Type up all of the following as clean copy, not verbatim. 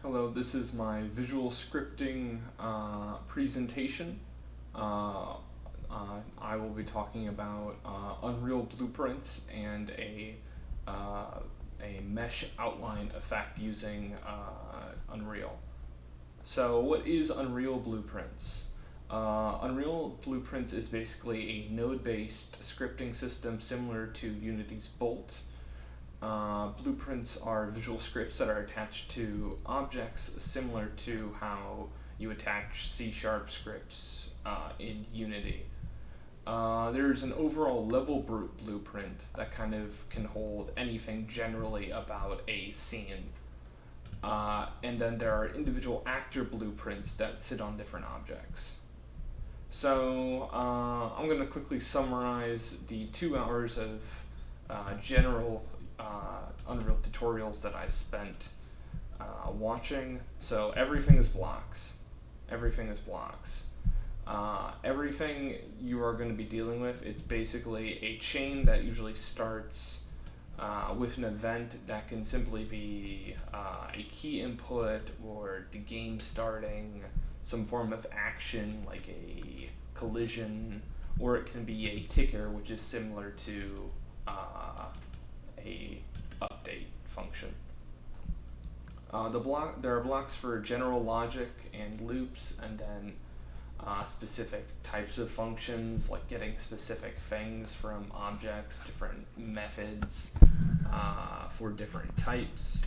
Hello, this is my visual scripting presentation. Uh, I will be talking about Unreal Blueprints and a mesh outline effect using Unreal. So, what is Unreal Blueprints? Unreal Blueprints is basically a node-based scripting system similar to Unity's Bolt. Blueprints are visual scripts that are attached to objects similar to how you attach C# scripts in Unity. There's an overall level blueprint that kind of can hold anything generally about a scene. And then there are individual actor blueprints that sit on different objects. So I'm going to quickly summarize the 2 hours of general Unreal tutorials that I spent watching. So everything is blocks. Everything is blocks. Everything you are going to be dealing with, it's basically a chain that usually starts with an event that can simply be a key input or the game starting, some form of action like a collision, or it can be a ticker, which is similar to a update function. There are blocks for general logic and loops, and then specific types of functions, like getting specific things from objects, different methods for different types.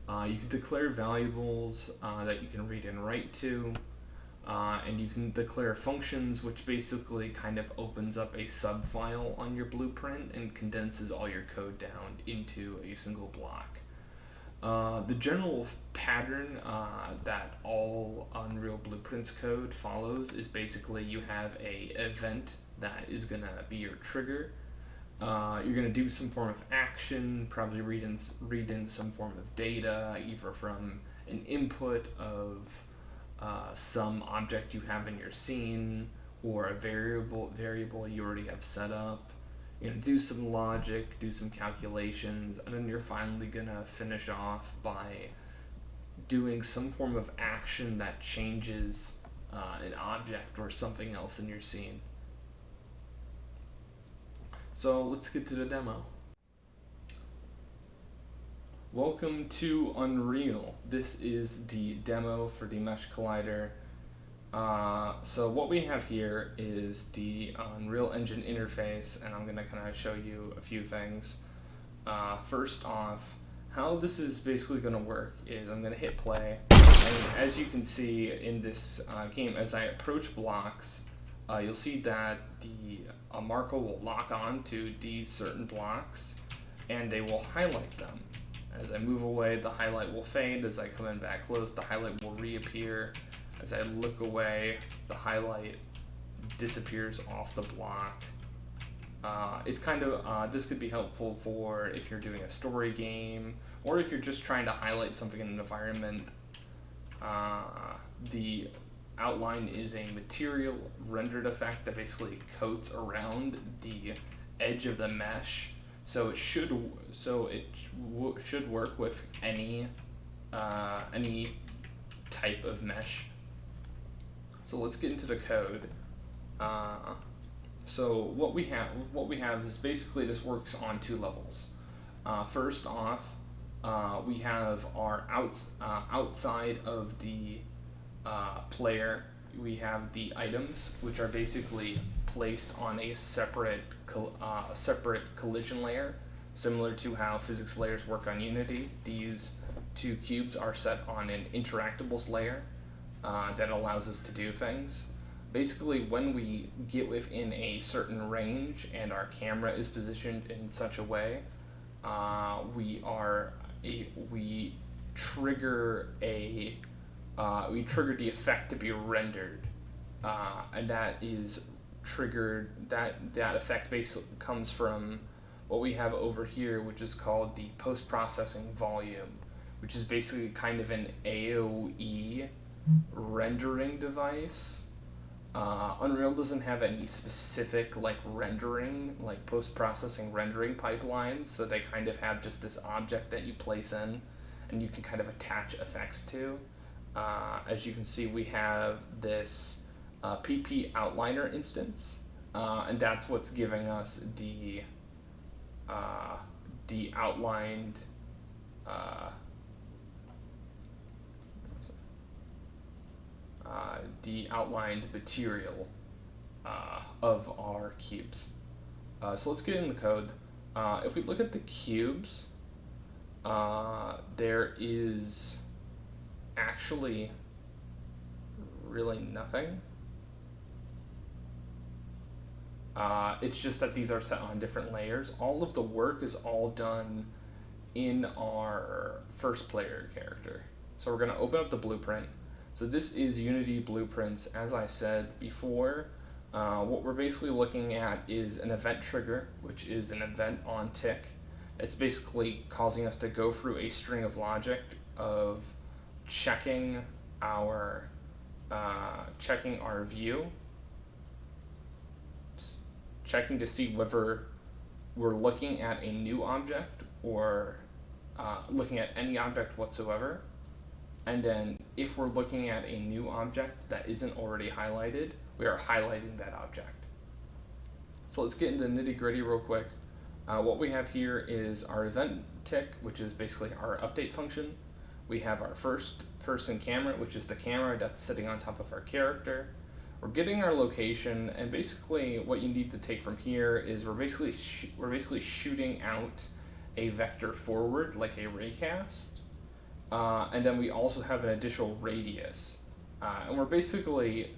You can declare variables that you can read and write to, and you can declare functions, which basically kind of opens up a subfile on your blueprint and condenses all your code down into a single block. The general pattern that all Unreal Blueprints code follows is basically you have a event that is going to be your trigger. You're going to do some form of action, probably read in some form of data, either from an input of some object you have in your scene, or a variable you already have set up. You're going to do some logic, do some calculations, and then you're finally going to finish off by doing some form of action that changes an object or something else in your scene. So let's get to the demo. Welcome to Unreal. This is the demo for the Mesh Collider. So what we have here is the Unreal Engine interface, and I'm going to kind of show you a few things. First off, how this is basically going to work is I'm going to hit play, and as you can see in this game, as I approach blocks, you'll see that the marker will lock on to these certain blocks, and they will highlight them. As I move away, the highlight will fade. As I come in back close, the highlight will reappear. As I look away, the highlight disappears off the block. It's kind of, this could be helpful for if you're doing a story game, or if you're just trying to highlight something in an environment. The outline is a material rendered effect that basically coats around the edge of the mesh. So it should work with any type of mesh. So let's get into the code. So what we have is basically this works on 2 levels. First off, we have our outside of the player. We have the items, which are basically placed on a separate collision layer, similar to how physics layers work on Unity. These 2 cubes are set on an interactables layer that allows us to do things. Basically, when we get within a certain range and our camera is positioned in such a way, we trigger the effect to be rendered, and that is triggered. That effect basically comes from what we have over here, which is called the post-processing volume, which is basically kind of an AOE rendering device. Unreal doesn't have any specific rendering, post-processing rendering pipelines, so they kind of have just this object that you place in, and you can kind of attach effects to. As you can see, we have this PP outliner instance, and that's what's giving us the outlined the outlined material of our cubes. So let's get in the code. If we look at the cubes, there is actually really nothing. It's just that these are set on different layers. All of the work is all done in our first player character. So we're going to open up the blueprint. So this is Unity Blueprints. As I said before, what we're basically looking at is an event trigger, which is an event on tick. It's basically causing us to go through a string of logic of checking our view, checking to see whether we're looking at a new object or looking at any object whatsoever. And then if we're looking at a new object that isn't already highlighted, we are highlighting that object. So let's get into the nitty-gritty real quick. What we have here is our event tick, which is basically our update function. We have our first person camera, which is the camera that's sitting on top of our character. We're getting our location, and basically what you need to take from here is we're basically shooting out a vector forward like a raycast. And then we also have an additional radius. And we're basically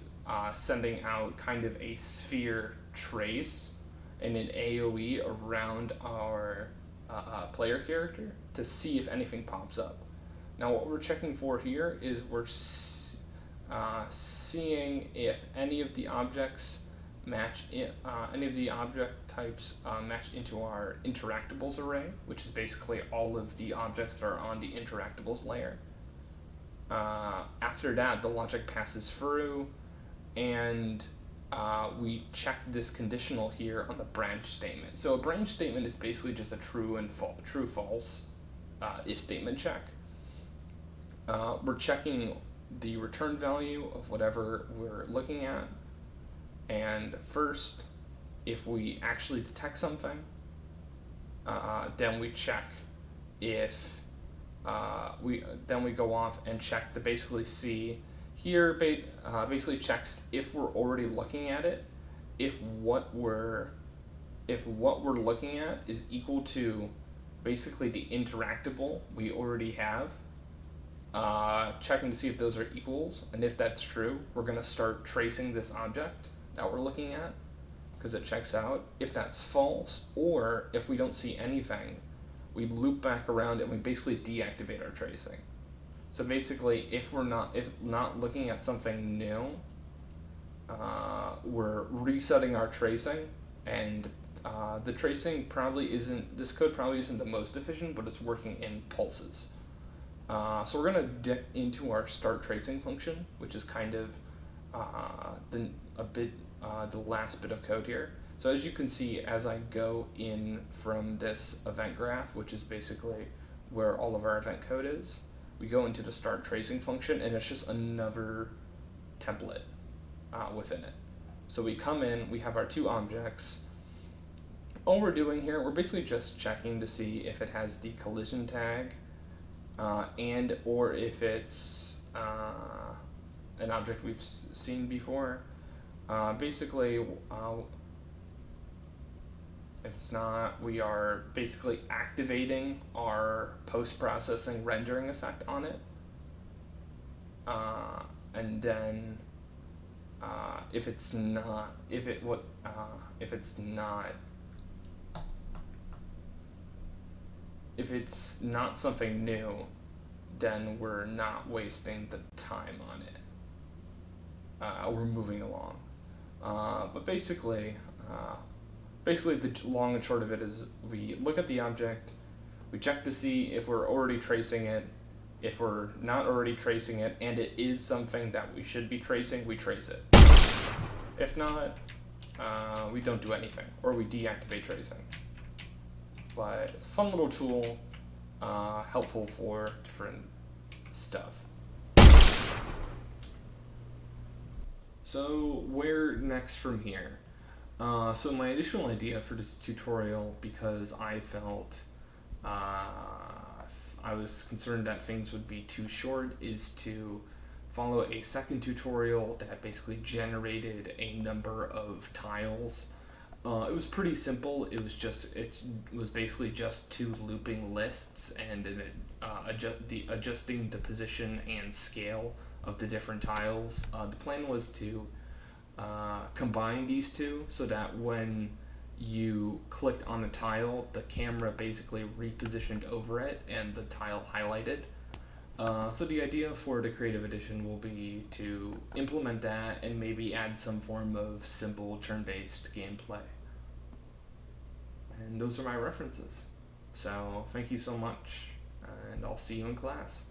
sending out kind of a sphere trace and an AoE around our player character to see if anything pops up. Now what we're checking for here is we're seeing if any of the objects match any of the object types match into our interactables array, which is basically all of the objects that are on the interactables layer. After that, the logic passes through, and we check this conditional here on the branch statement. So a branch statement is basically just a true and false if statement check. We're checking the return value of whatever we're looking at. And first, if we actually detect something, then we check if then we go off and check to basically see here. Basically checks if we're already looking at it, if what we're looking at is equal to basically the interactable we already have. Checking to see if those are equals, and if that's true, we're going to start tracing this object that we're looking at because it checks out. If that's false, or if we don't see anything, we loop back around and we basically deactivate our tracing. So basically, if not looking at something new, we're resetting our tracing, and the tracing this code probably isn't the most efficient, but it's working in pulses. So we're going to dip into our start tracing function, which is kind of the last bit of code here. So as you can see, as I go in from this event graph, which is basically where all of our event code is, we go into the start tracing function, and it's just another template within it. So we come in, we have our two objects. All we're doing here, we're basically just checking to see if it has the collision tag, and or if it's an object we've seen before. Basically, if it's not, we are basically activating our post-processing rendering effect on it. And then if it's not something new, then we're not wasting the time on it. We're moving along. But basically the long and short of it is we look at the object, we check to see if we're already tracing it. If we're not already tracing it and it is something that we should be tracing, we trace it. If not, we don't do anything, or we deactivate tracing. But it's a fun little tool. helpful for different stuff. So where next from here? So my additional idea for this tutorial, because I felt I was concerned that things would be too short, is to follow a second tutorial that basically generated a number of tiles. It was pretty simple. It was basically just two looping lists and adjusting the position and scale of the different tiles. The plan was to combine these two so that when you clicked on the tile, the camera basically repositioned over it and the tile highlighted. So the idea for the Creative Edition will be to implement that and maybe add some form of simple turn-based gameplay. And those are my references. So thank you so much, and I'll see you in class.